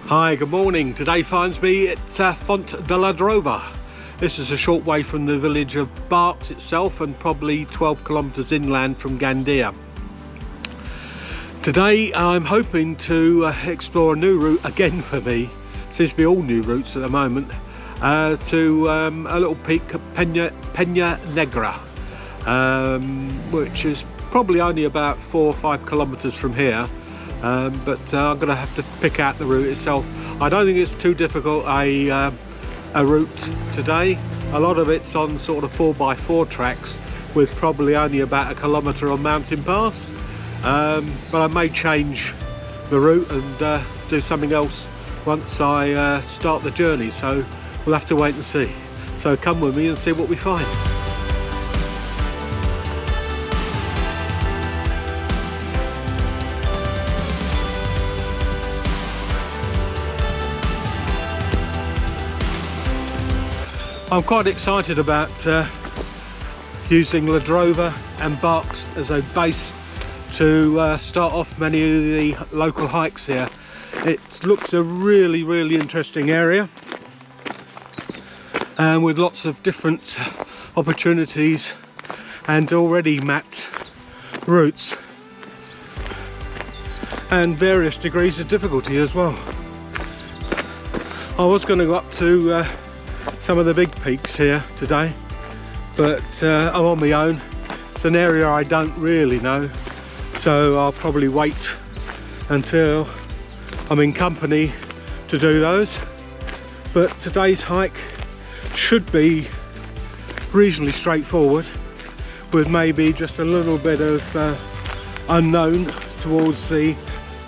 Hi, good morning. Today finds me at Font del Garrofer. This is a short way from the village of Barx itself and probably 12 kilometres inland from Gandia. Today I'm hoping to explore a new route again for me. Seems to be all new routes at the moment. To a little peak, Penya Negra, which is probably only about 4 or 5 kilometres from here. But I'm going to have to pick out the route itself. I don't think it's too difficult a route today. A lot of it's on sort of 4x4 tracks with probably only about a kilometre on mountain pass. But I may change the route and do something else once I start the journey, so we'll have to wait and see. So come with me and see what we find. I'm quite excited about using Drova and Barx as a base to start off many of the local hikes here. It looks a really interesting area, and with lots of different opportunities and already mapped routes and various degrees of difficulty as well. I was going to go up to some of the big peaks here today, but I'm on my own. It's an area I don't really know, so I'll probably wait until I'm in company to do those. But today's hike should be reasonably straightforward, with maybe just a little bit of unknown towards the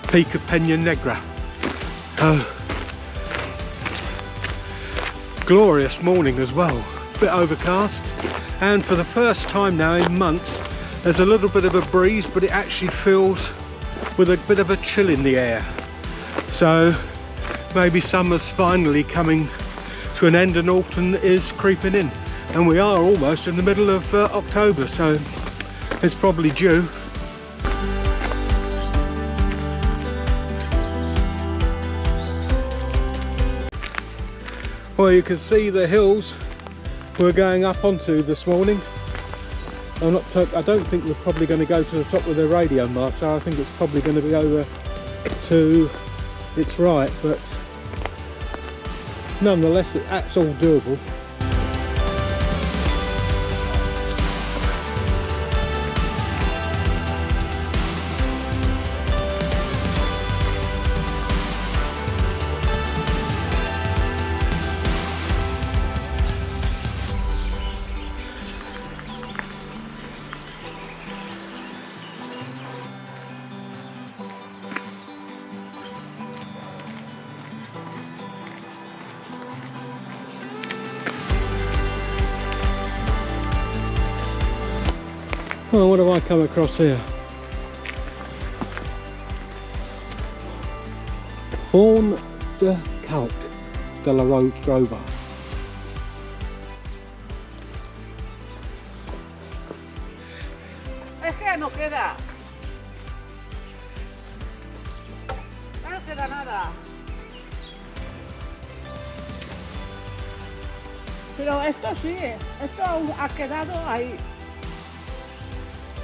peak of Penya Negra. Glorious morning as well, a bit overcast, and for the first time now in months there's a little bit of a breeze, but it actually feels with a bit of a chill in the air. So maybe summer's finally coming to an end and autumn is creeping in, and we are almost in the middle of October, so it's probably due. Well, you can see the hills we're going up onto this morning. I don't think we're probably going to go to the top with the radio mast, so I think it's probably going to be over to its right, but nonetheless that's all doable. Oh, what have I come across here? Font del Garrofer. Es que no queda. No queda nada. Pero esto sí, esto ha quedado ahí.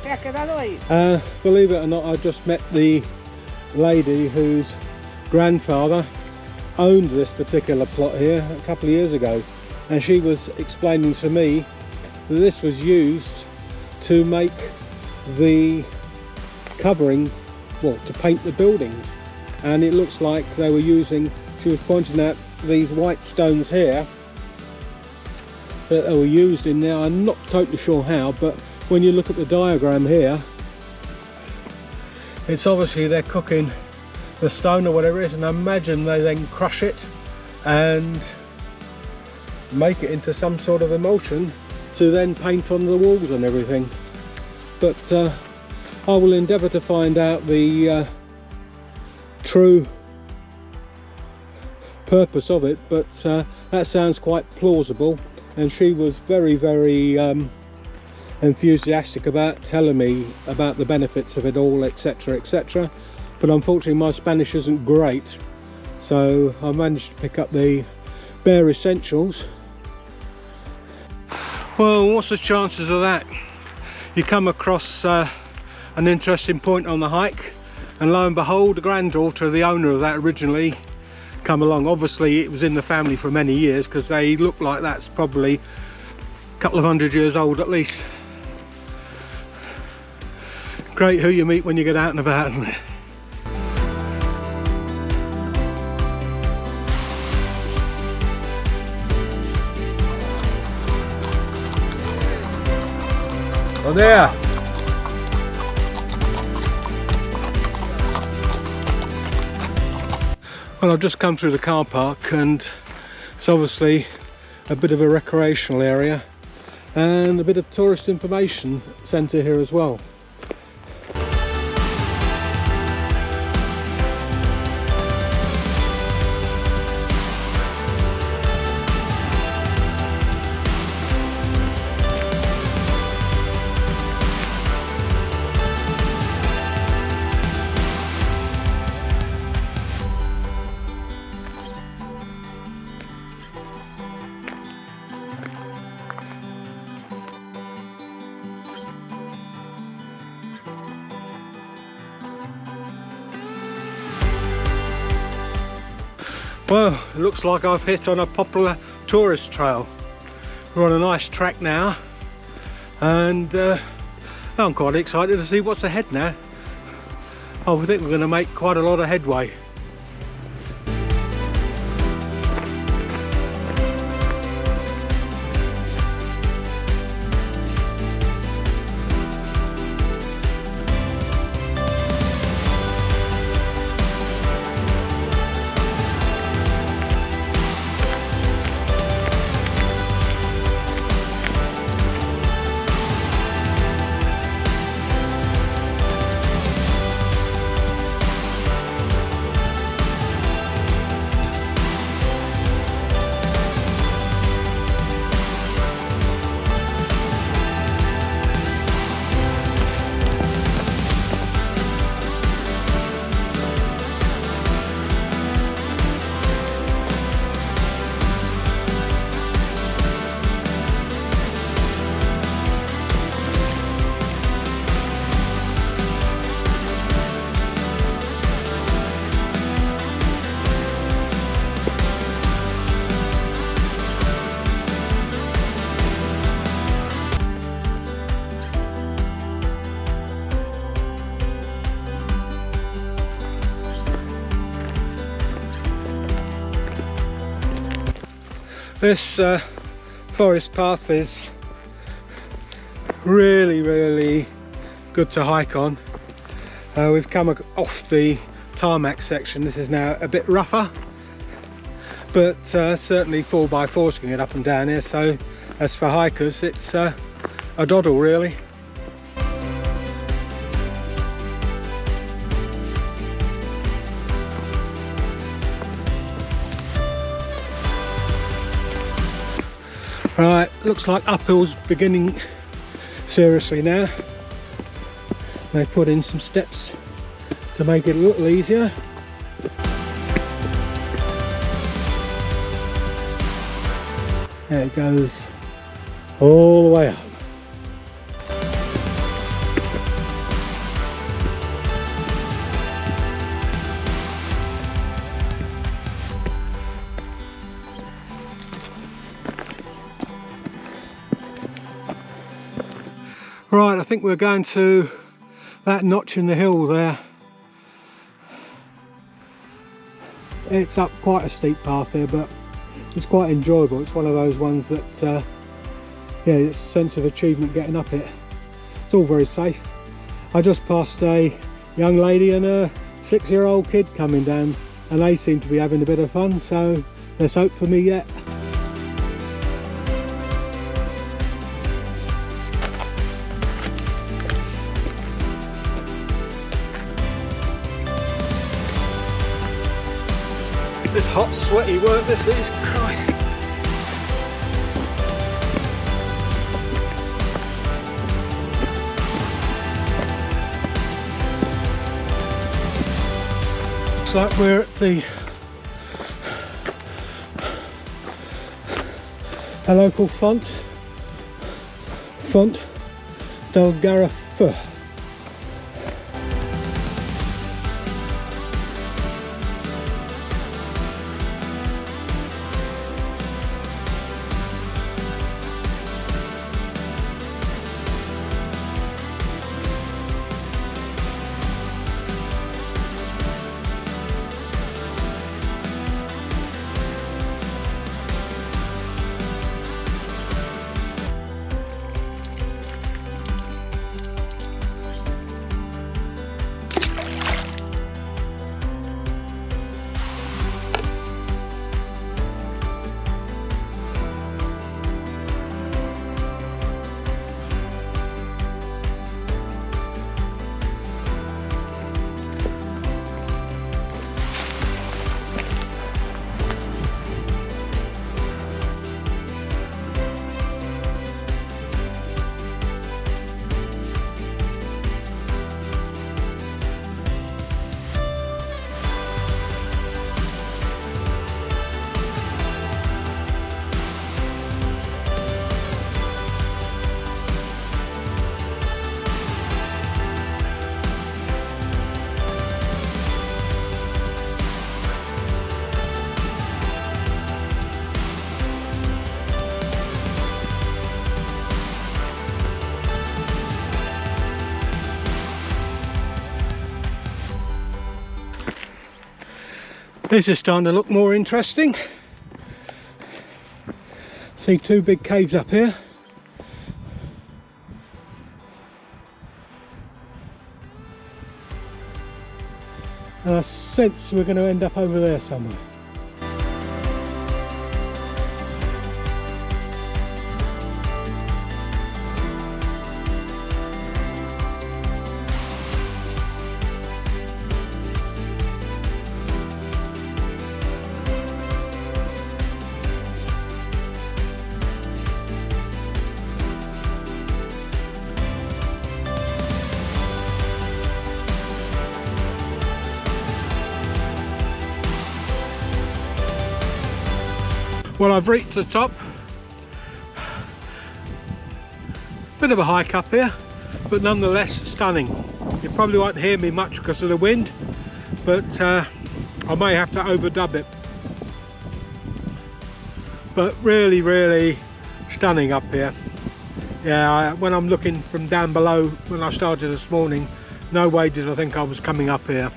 Se ha quedado ahí. Believe it or not, I just met the lady whose grandfather owned this particular plot here a couple of years ago, and she was explaining to me that this was used to make the covering, well, to paint the buildings, and it looks like they were using, she was pointing out these white stones here that they were used in there. I'm not totally sure how, but when you look at the diagram here, it's obviously they're cooking the stone or whatever it is, and I imagine they then crush it and make it into some sort of emulsion to then paint on the walls and everything. But I will endeavour to find out the true purpose of it, but that sounds quite plausible, and she was very enthusiastic about telling me about the benefits of it all, etc, etc. But unfortunately my Spanish isn't great, so I managed to pick up the bare essentials. Well, what's the chances of that? You come across an interesting point on the hike, and lo and behold, the granddaughter of the owner of that originally come along. Obviously it was in the family for many years, because they look like that's probably a couple of 100 years old at least. Great who you meet when you get out and about, isn't it? Oh there! Well, I've just come through the car park, and it's obviously a bit of a recreational area and a bit of tourist information centre here as well. Well, it looks like I've hit on a popular tourist trail. We're on a nice track now, and I'm quite excited to see what's ahead now. I think we're going to make quite a lot of headway. This forest path is really good to hike on. We've come off the tarmac section. This is now a bit rougher, but certainly 4x4's can get up and down here, so as for hikers it's a doddle really. Right, looks like uphill's beginning seriously now. They put in some steps to make it a little easier. There it goes all the way up. Right, I think we're going to that notch in the hill there. It's up quite a steep path here, but it's quite enjoyable. It's one of those ones that, yeah, it's a sense of achievement getting up it. It's all very safe. I just passed a young lady and a 6-year-old kid coming down, and they seem to be having a bit of fun, so there's hope for me yet. This hot sweaty work this is, Christ. Looks like we're at the a local font, Font del Garrofer. This is starting to look more interesting. See two big caves up here. And I sense we're going to end up over there somewhere. Well, I've reached the top. Bit of a hike up here, but nonetheless stunning. You probably won't hear me much because of the wind, but I may have to overdub it. But really stunning up here. Yeah, when I'm looking from down below, when I started this morning, no way did I think I was coming up here.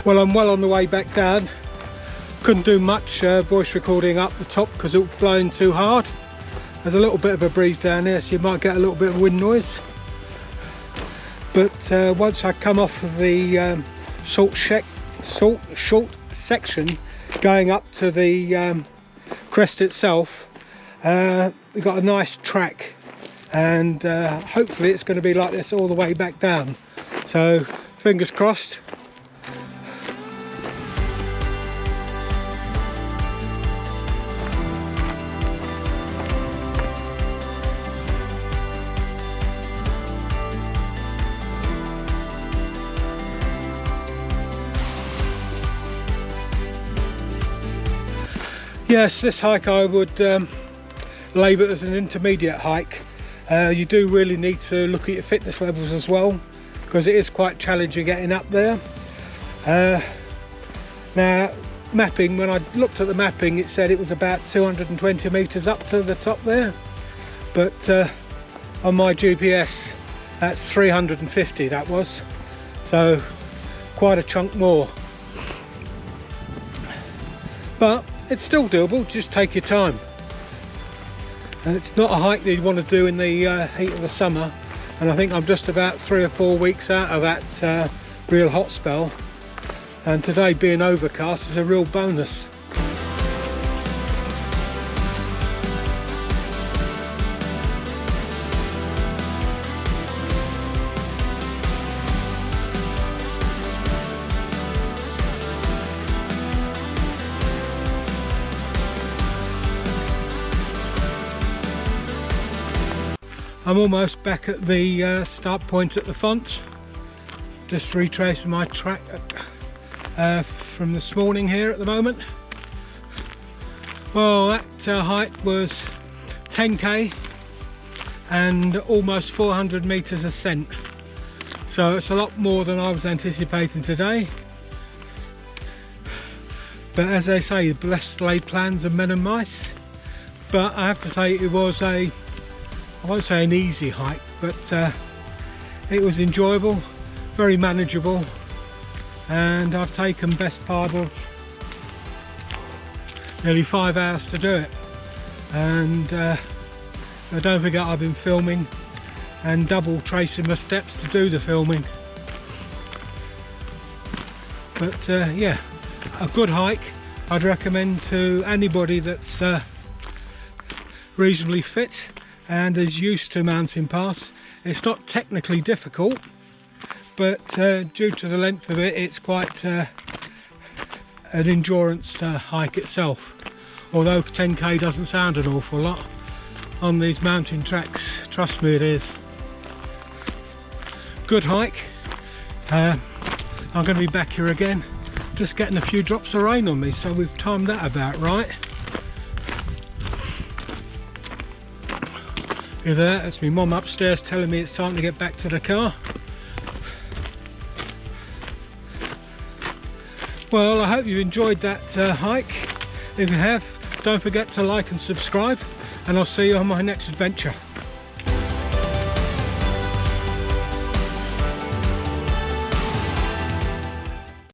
Well, I'm well on the way back down. Couldn't do much voice recording up the top because it was blowing too hard. There's a little bit of a breeze down there, so you might get a little bit of wind noise. But once I come off of the short section going up to the crest itself, we've got a nice track, and hopefully it's going to be like this all the way back down. So fingers crossed. Yes, this hike I would label as an intermediate hike. You do really need to look at your fitness levels as well, because it is quite challenging getting up there. Now, mapping, when I looked at the mapping, it said it was about 220 meters up to the top there, but on my GPS that's 350, that was, so quite a chunk more. But it's still doable, just take your time. And it's not a hike that you want to do in the heat of the summer, and I think I'm just about 3 or 4 weeks out of that real hot spell, and today being overcast is a real bonus. I'm almost back at the start point at the font, just retracing my track from this morning here at the moment. Well, that height was 10k and almost 400 meters ascent, so it's a lot more than I was anticipating today. But as they say, blessed laid plans of men and mice. But I have to say it was I won't say an easy hike, but it was enjoyable, very manageable, and I've taken best part of nearly 5 hours to do it. And don't forget, I've been filming and double tracing my steps to do the filming. But yeah, a good hike. I'd recommend to anybody that's reasonably fit and is used to mountain pass. It's not technically difficult, but due to the length of it, it's quite an endurance hike itself. Although 10k doesn't sound an awful lot on these mountain tracks, trust me, it is. Good hike. I'm going to be back here again, just getting a few drops of rain on me, so we've timed that about right. Here there, that's my mum upstairs telling me it's time to get back to the car. Well, I hope you enjoyed that hike. If you have, don't forget to like and subscribe, and I'll see you on my next adventure.